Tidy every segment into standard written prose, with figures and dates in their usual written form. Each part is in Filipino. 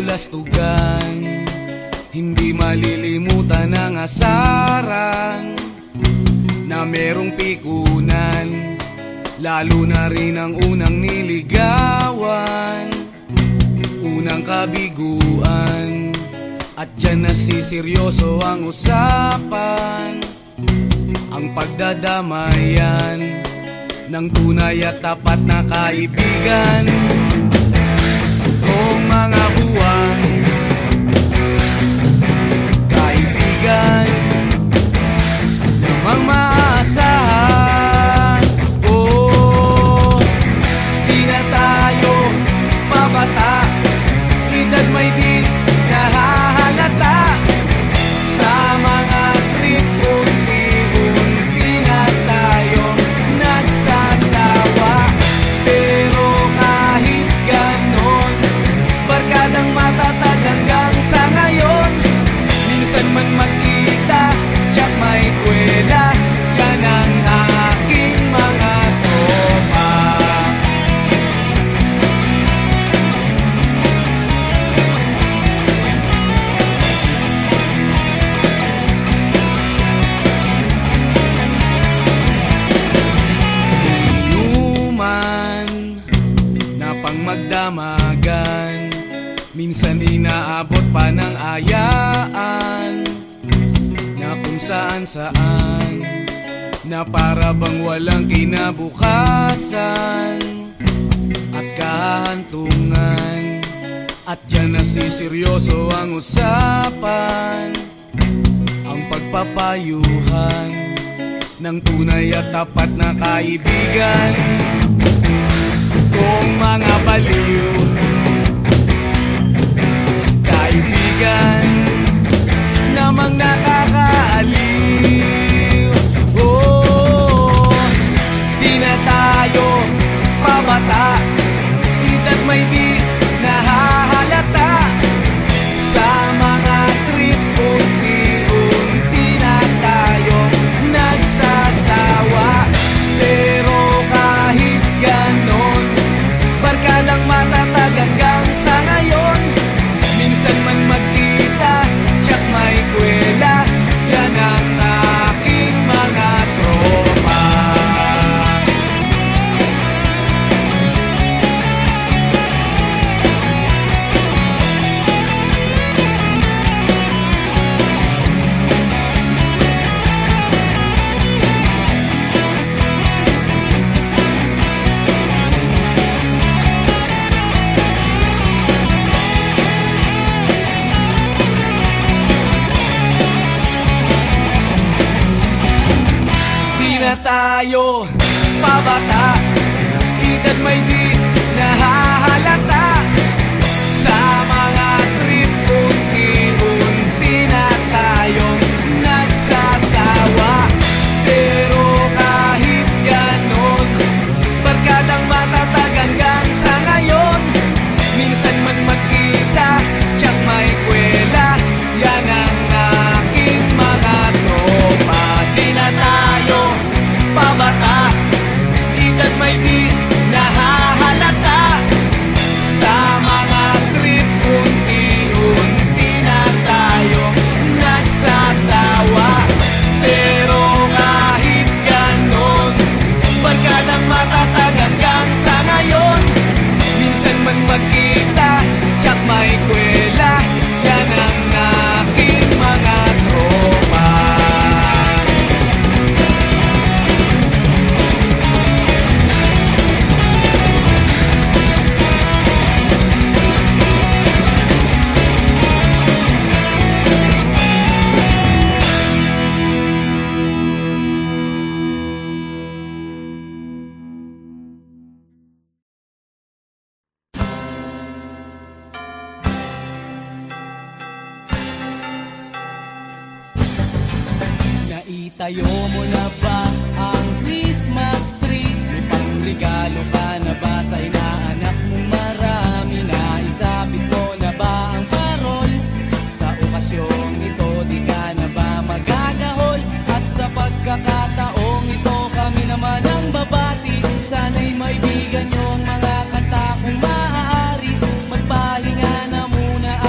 kabulastugan, hindi malilimutan ang asaran na merong pikunan, lalo na rin ang unang niligawan, unang kabiguan. At dyan nasiseryoso ang usapan, ang pagdadamayan ng tunay at tapat na kaibigan. Kung mga buwan, kaibigan namang maaasahan. Oh, di na tayo pabata, edad may di nahahalata. Sa mga trip, unti-unti na tayong nagsasawa. Pero kahit ganon, barkadang matatag hanggang sa ngayon. Minsan man magkita, tsak may kwela, yan ang aking mga tropa. Inuman na pang magdamagan, minsan inaabot pa ng ayaan, na kung saan-saan, na para bang walang kinabukasan at kahantungan. At dyan nasiseryoso ang usapan, ang pagpapayuhan ng tunay at tapat na kaibigan. Kung mga baliw, kaibigan namang nakakaaliw. Oh, di na tayo pabata, edad may di nahahalata. Sa mga trip, unti-unti na tayong nagsasawa. Pero kahit ganon, barkadang matatag hanggang sa ngayon. Minsan man magkita, tsak may kwela, yan ang aking mga tropa. Na tayo pabata, edad may di nahahalata. Sa mga trip, unti-unti na tayong nagsasawa. Pero kahit ganon, barkadang matatag hanggang sa ngayon. Minsan man magkita, tsak may kwela, yan ang aking mga tropa. Di na tayo pabata, edad may di nahahalata. Sa mga trip, unti-unti na tayong nagsasawa. Pero kahit ganon, barkadang matatag hanggang sa ngayon. Minsan man magkita, tsak may kwela, yan ang aking mga tropa. Naitayo mo na ba ang Christmas tree? May pangregalo ka na ba sa inaanak mong marami? Naisapit mo na ba ang parol? Sa okasyong ito, di ka na ba magagahol? At sa pagkakataong ito, kami naman ang babati. Sana'y maibigan yung mga kanta kung maaari. Magpahinga na muna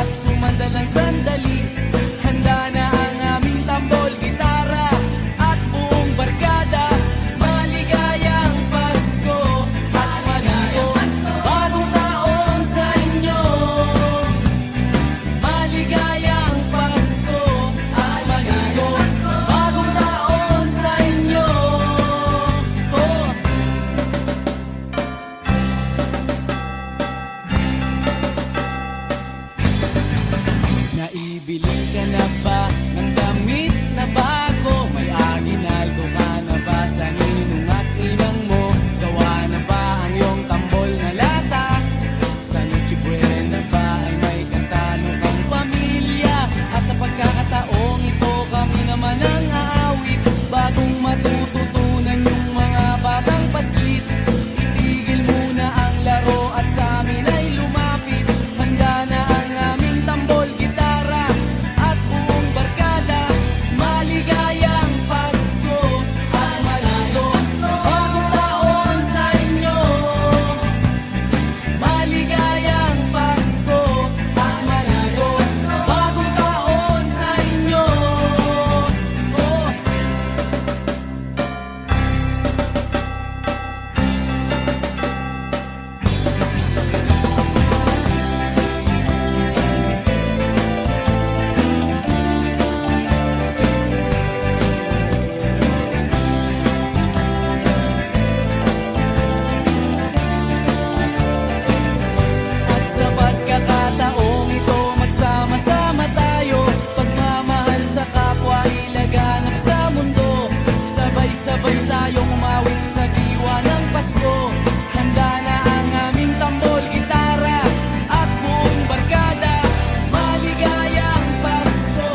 tambol tayong umawit sa diwa ng Pasko. Handa na ang aming tambol, gitara at buong barkada. Maligayang Pasko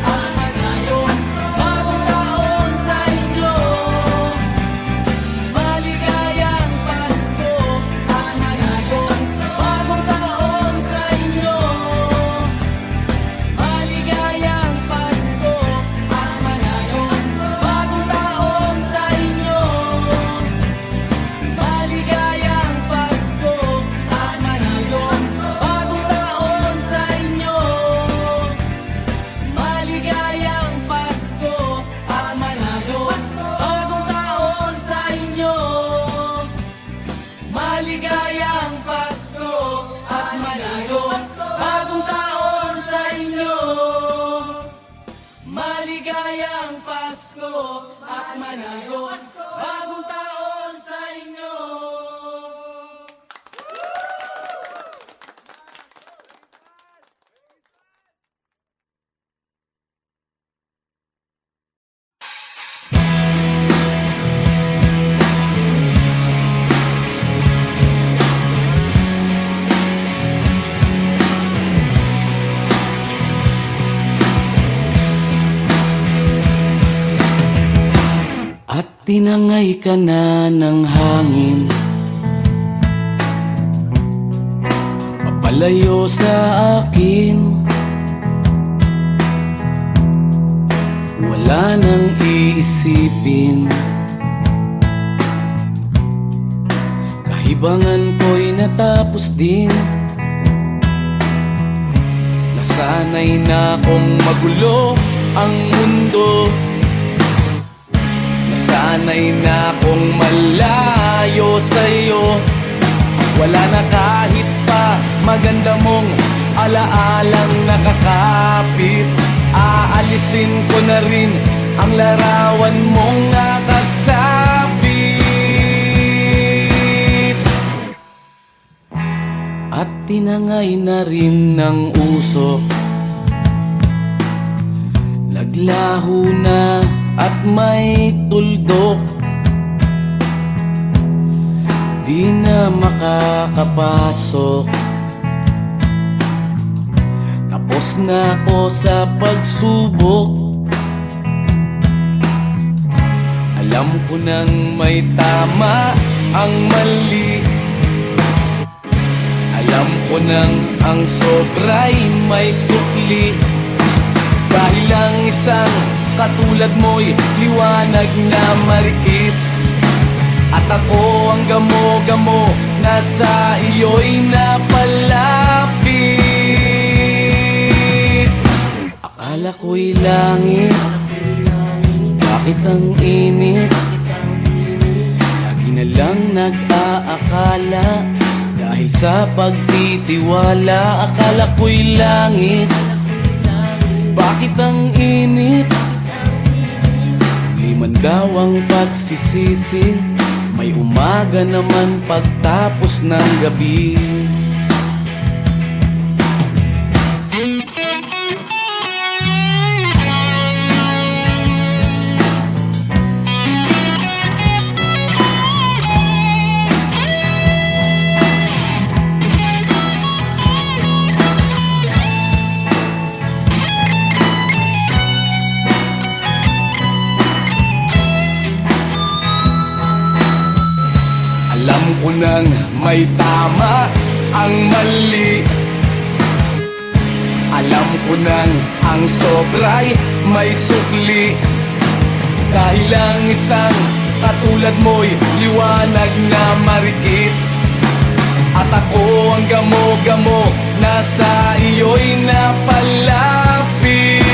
at manayong bagong taon sa inyo. Maligayang Pasko at manayong bagong taon sa inyo. Maligayang Pasko at manayong bagong taon sa inyo. Maligayang Pasko at manayong bagong taon sa inyo. Maligayang Pasko at manayong bagong taon sa inyo. Maligayang Pasko at manayong bagong taon sa inyo. Maligayang Pasko at manayong bagong taon sa inyo. At tinangay ka na ng hangin, papalayo sa akin. Wala nang iisipin, kahibangan ko'y natapos din. Nasanay na kong magulo ang mundo, sanay na kong malayo sa'yo. Wala na kahit pa maganda mong alaalang nakakapit. Aalisin ko na rin ang larawan mong nakasabit. At tinangay na rin ng usok, naglaho na at may tuldok. Di na makakapasok, tapos na ako sa pagsubok. Alam ko nang may tama ang mali, alam ko nang ang sobra'y may sukli. Dahil lang isang katulad mo'y liwanag na marikit, at ako ang gamo-gamo na sa iyo'y napalapit. Akala ko'y langit, bakit ang init? Lagi na lang nag-aakala, dahil sa pagtitiwala. Akala ko'y langit, bakit ang init? Liman daw ang pagsisisi, may umaga naman pagtapos ng gabi. Alam ko nang may tama ang mali, alam ko nang ang sobra'y may sukli. Dahil lang isang katulad mo'y liwanag na marikit, at ako ang gamo-gamo na sa iyo'y napalapit.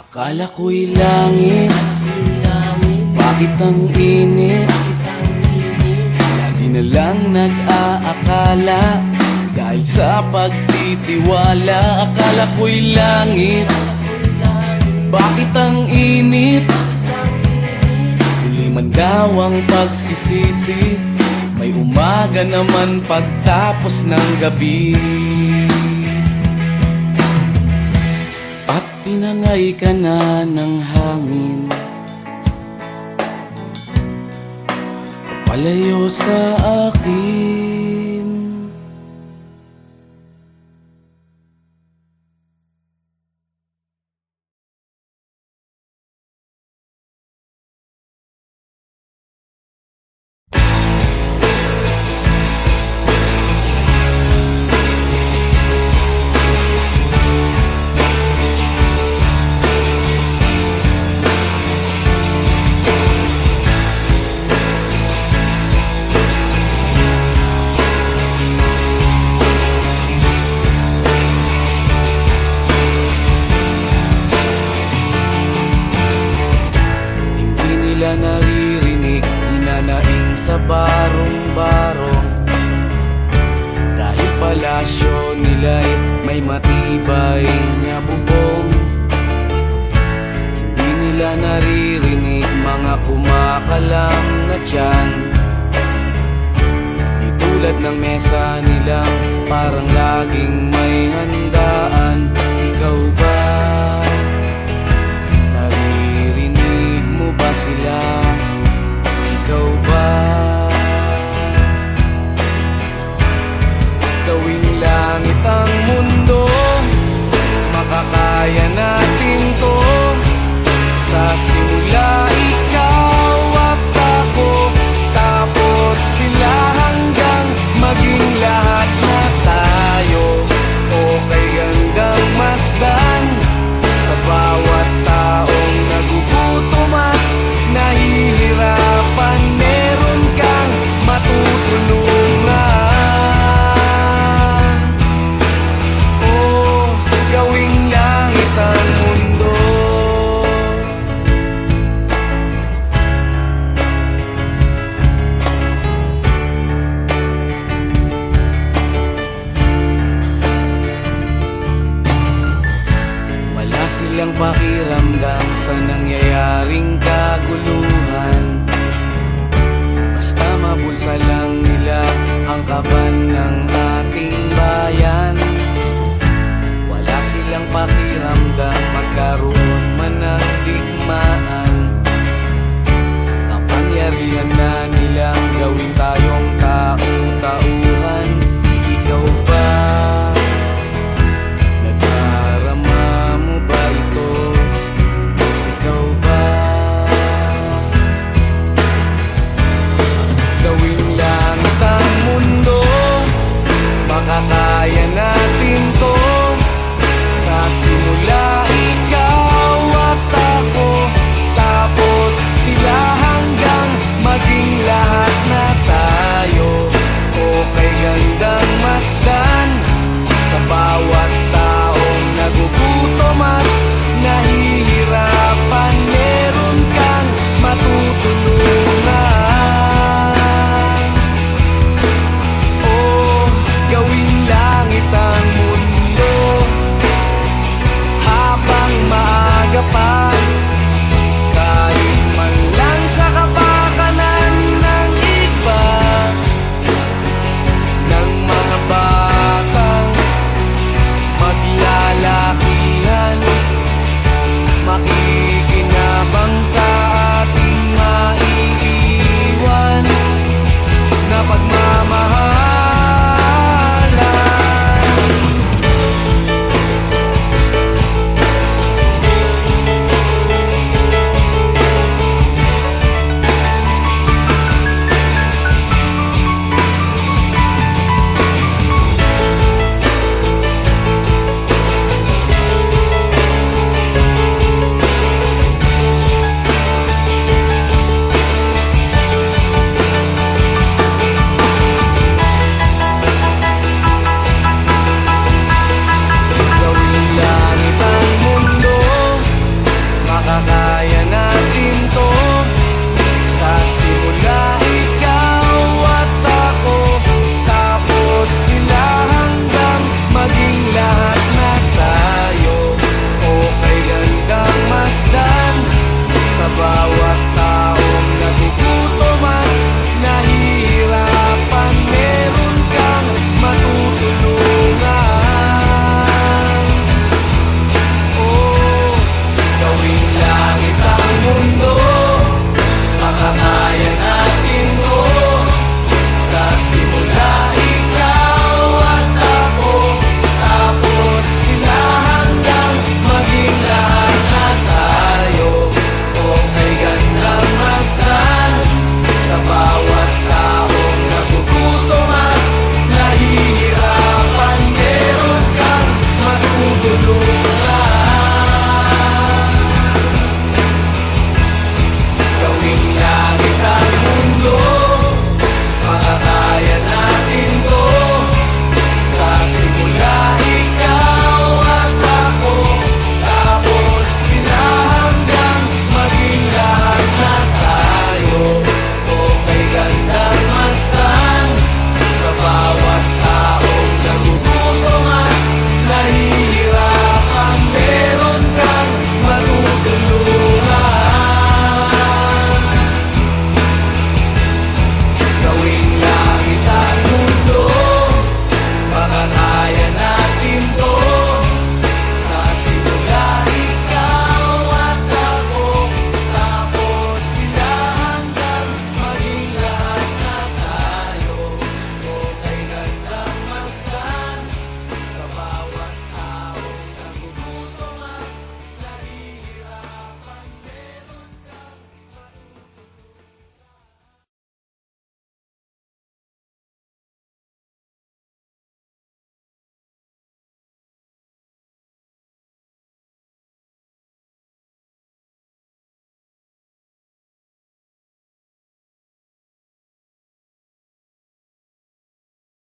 Akala ko'y langit, bakit ang init? Lagi na lang nag-aakala, dahil sa pagtitiwala. Akala ko'y langit, bakit ang init? Huli man daw ang pagsisisi, may umaga naman pagtapos ng gabi. At tinangay ka na ng hangin, lalayo sa akin. Naririnig, hinanaing sa barong-barong. Dahil palasyo nila'y may matibay na bubong. Hindi nila naririnig mga kumakalam na tiyan. Di tulad ng mesa nilang parang laging may handaan. Ikaw ba? Ba sila? Ikaw ba? Gawing langit ang mundo, makakaya natin to. Sa simula ikaw at ako, tapos sila hanggang maging lahat na tayo. Okay hanggang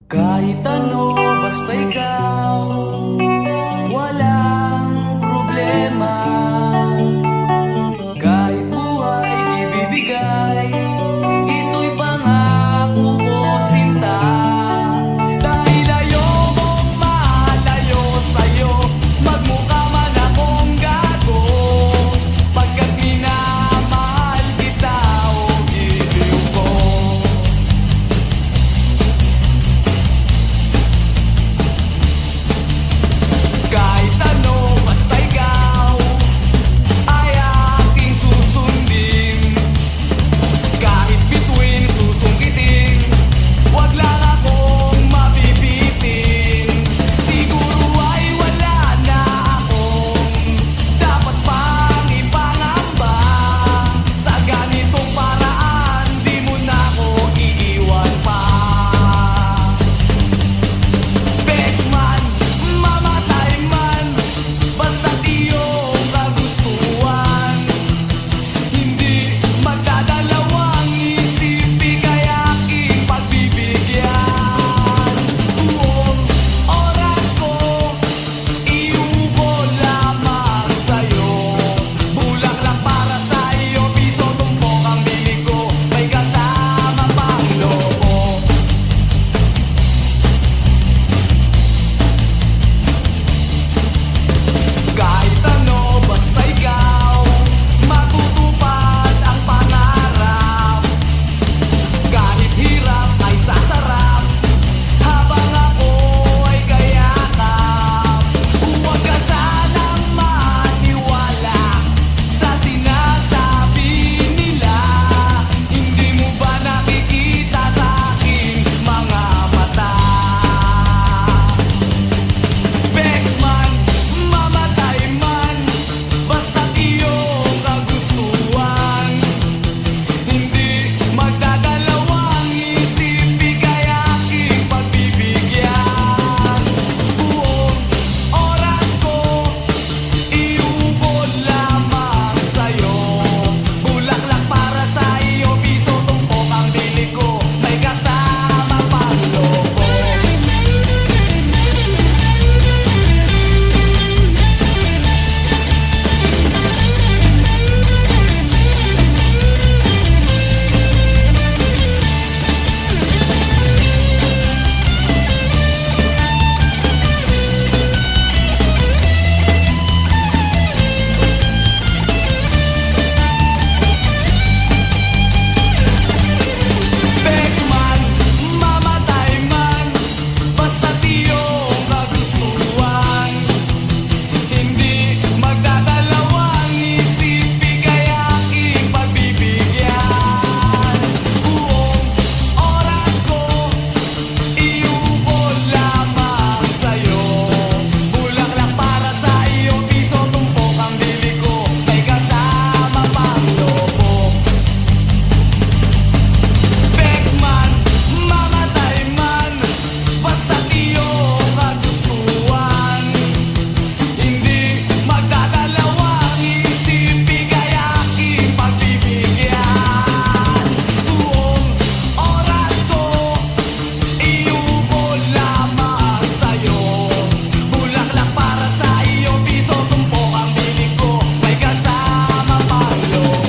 Kahit ano, basta ikaw, walang problema. Kahit buhay ibibigay, ito'y pangako ko, sinta. Dahil ayokong malayo sa'yo, magmukha man akong gago. Pagkat minamahal kita, o giliw ko. Kahit ano, basta ikaw ay aking susundin. Kahit bituin, susungkitin, wag lang akong mabibitin. Siguro ay wala na akong dapat pang ipangamba. Sa ganitong paraan, di mo na ako iiwan pa. Bexman, mamatay man, basta't iyong kagustuhan. Hindi magdadalawang isip, ika'y aking pagbibigyan. Buong oras ko, iubo lamang sa'yo. Bulaklak para sa'yo, piso tumpok ang bibig ko, may kasama pang lobo. Kahit ano, basta ikaw, matutupad ang pangarap. Kahit hirap ay sasarap, habang ako ay kayakap. Huwag ka sanang maniwala sa sinasabi nila. Hindi mo ba nakikita sa aking mga mata? Bexman, mamatay man, basta't iyong kagustuhan. Hindi magdadalawang isip, ika'y aking pagbibigyan. Buong oras ko, iubo lamang sa'yo. Bulaklak para sa iyo, piso tumpok ang bili ko, may kasama pang lobo. Bexman, mamatay man, basta't iyong kagustuhan. Hindi magdadalawang isip, ika'y aking pagbibigyan. Buong oras ko, iubo lamang sa'yo. Bulaklak para sa iyo, piso tumpok ang bili ko, may kasama pang lobo. Bexman, mamatay man, basta't iyong kagustuhan. Hindi magdadalawang isip, ika'y aking pagbibigyan. Buong oras ko, iubo lamang sa'yo. Bulaklak para sa iyo, piso tumpok ang bili ko, may kasama pang lobo.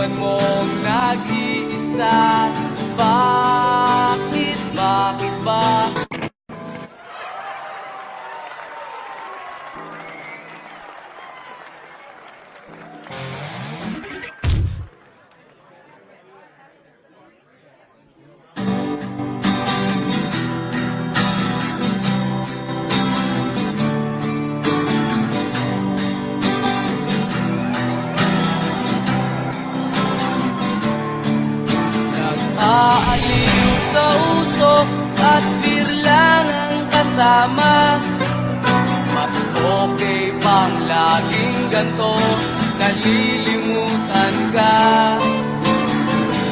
iniwan mong nag-iisa. Bakit ba? Nag-aaliw sa usok at beer lang ang kasama. Mas okay pang laging ganto, nalilimutan ka.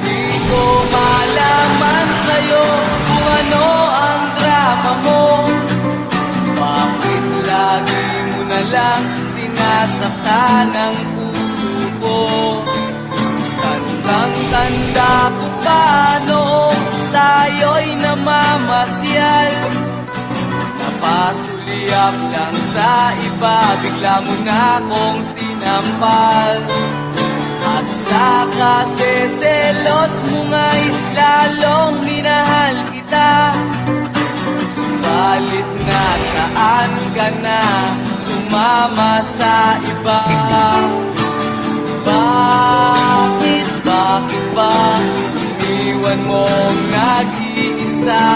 Di ko malaman sa'yo kung ano ang drama mo. Bakit lagi mo na lang sinasaktan ang puso ko? Tandang-tanda ko pa noong tayo'y namamasyal. Napasulyap lang sa iba, bigla mo na akong sinampal. At sa kaseselos mo nga'y lalong minahal kita. Subalit nasaan ka na, sumama sa iba. Bakit ba iniwan mong nag-iisa?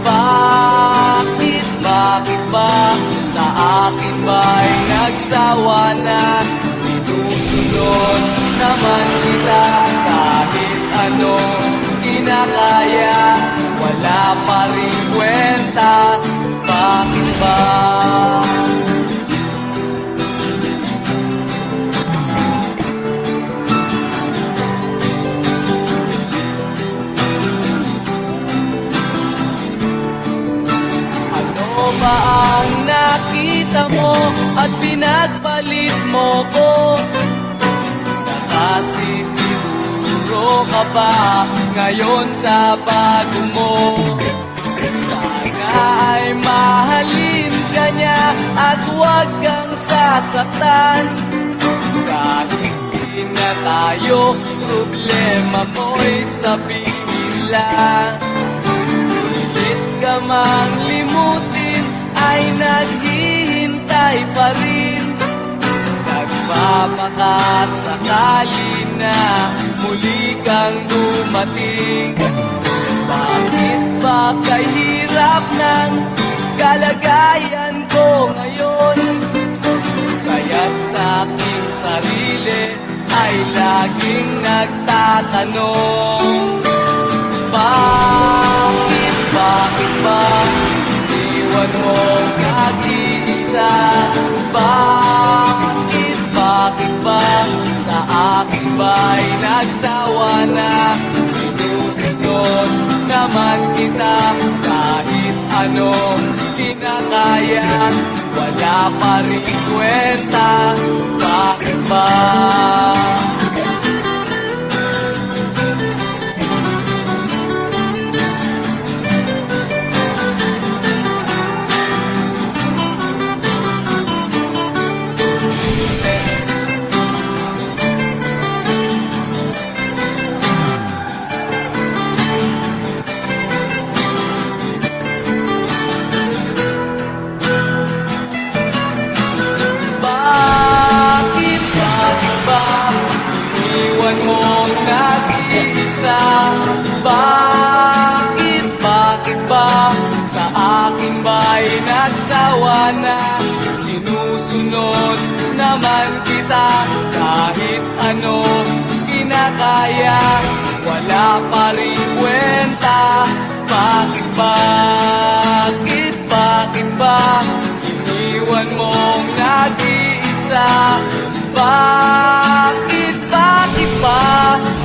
Bakit ba sa akin ba'y nagsawa na? Sinusunod naman kita kahit anong kinakaya, wala pa rin kwenta. Bakit ba? Ba ang nakita mo at pinagpalit mo ko? Nakasisiguro ka ba ngayon sa bago mo? Sana ay mahalin ka niya at huwag kang sasaktan. Kahit di na tayo, problema mo'y sabihin lang. Pilit ka mang limutin ay naghihintay pa rin. Nagpapakasakali na muli kang dumating. Bakit ba kahirap ng kalagayan ko ngayon? Kaya't sa aking sarili ay laging nagtatanong. Bakit ba iniwan mong nag-iisa? Bakit ba sa akin ba'y nagsawa na? Sinusunod naman kita kahit anong kinakaya, wala pa rin kwenta. Bakit ba? Iniwan mong nag-iisa. Bakit ba sa akin ba'y nagsawa na? Sinusunod naman kita kahit ano kinakaya, wala pa rin kwenta. Bakit ba iniwan mong nag-iisa? Bakit ba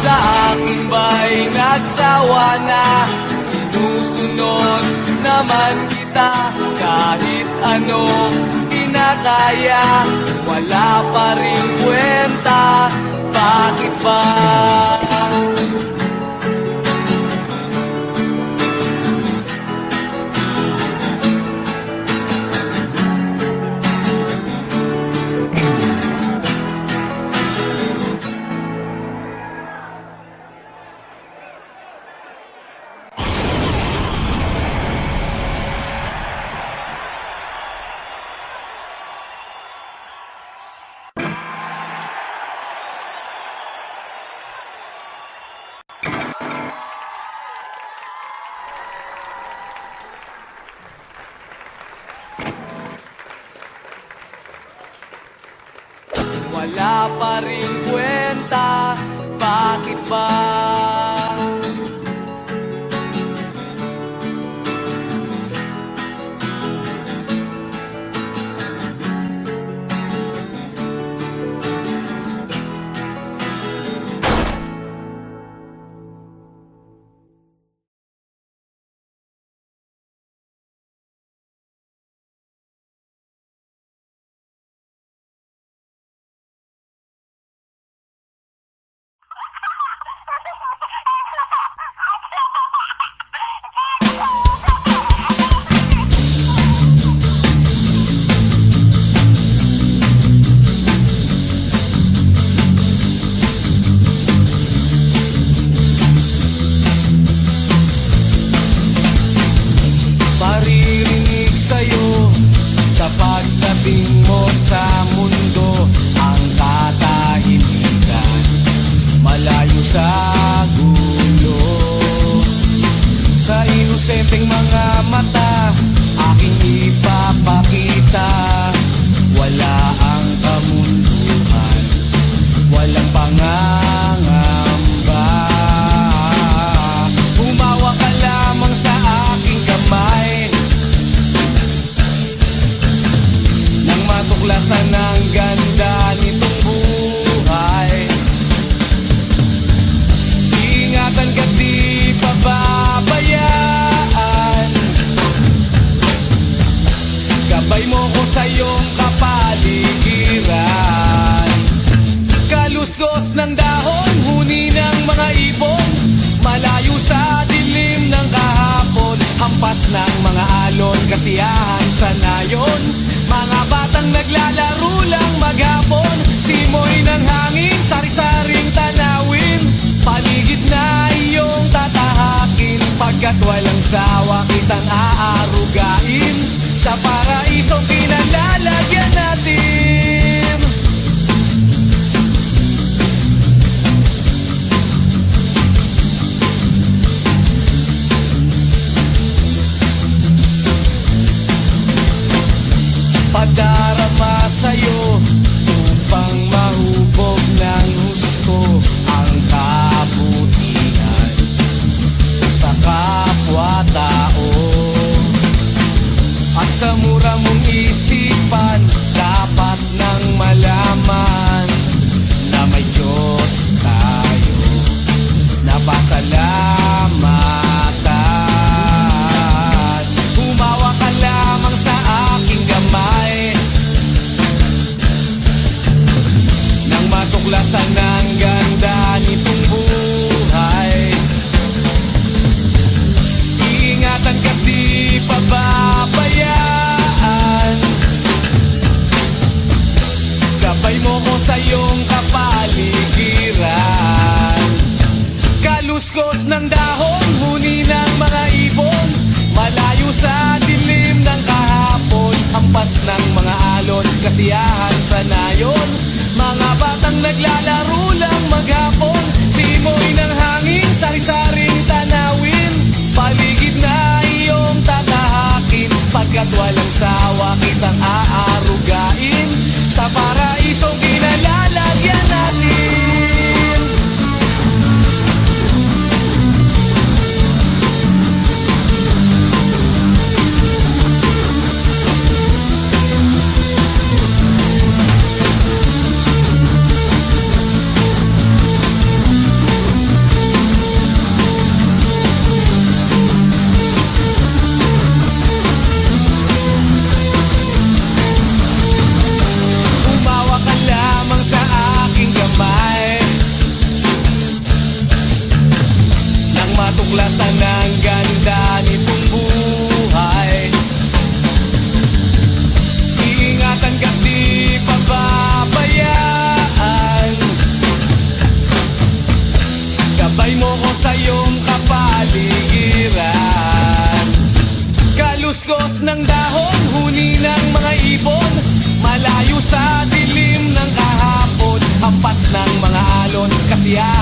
sa akin ba'y nagsawa na? Sinusunod naman kita kahit ano kinakaya, wala pa rin kwenta. Bakit ba? Iparating mo sa mundo ang katahimikan, malayo sa gulo. Sa inosenteng mga mata, aking ipapakita, wala ang kamunduhan, walang pangangamba. Humawa ka lamang sa aking kamay, nang matuklasan ang ganda nitong buhay. Ingatan ka, di pababayaan, gabay mo ko sa iyong kapaligiran. Kaluskos ng dahon, huni ng mga ibon, malayo sa dilim ng kahapon, hampas ng mga alon, kasiyahan sa nayon. Mga batang naglalaro lang maghapon, simoy ng hangin, sari-saring tanawin, paligid na iyong tatahakin, pagkat walang sawa kitang aarugain, sa paraisong pinalalagyan natin. Padarama sa'yo upang mahubog ng husto ang kabutihan sa kapwa-tao. At sa mura mong isipan, dapat nang malaman na may Diyos tayo na pasalamatan. Humawa ka lamang sa aking kamay, nang matuklasan ang ganda nitong buhay. Iingatan ka, di pababayaan, gabay mo ko sa iyong kapaligiran. Kaluskos ng dahon, huni ng mga ibon, malayo sa dilim ng kahapon, hampas ng mga alon, kasiyahan sa nayon. Mga batang naglalaro lang maghapon, simoy ng hangin, sari-saring tanawin, paligid na iyong tatahakin, pagkat walang sawa kitang aarugain, sa paraisong pinalalagyan natin. Umawa ka lamang sa aking kamay, nang matuklasan ang ganda nitong buhay. Iingatan ka, di pababayaan, gabay mo ko sa iyong kapaligiran. Kaluskos ng dahon, huni ng mga ibon, malayo sa dilim ng kahapon, hampas ng mga alon, kasiyahan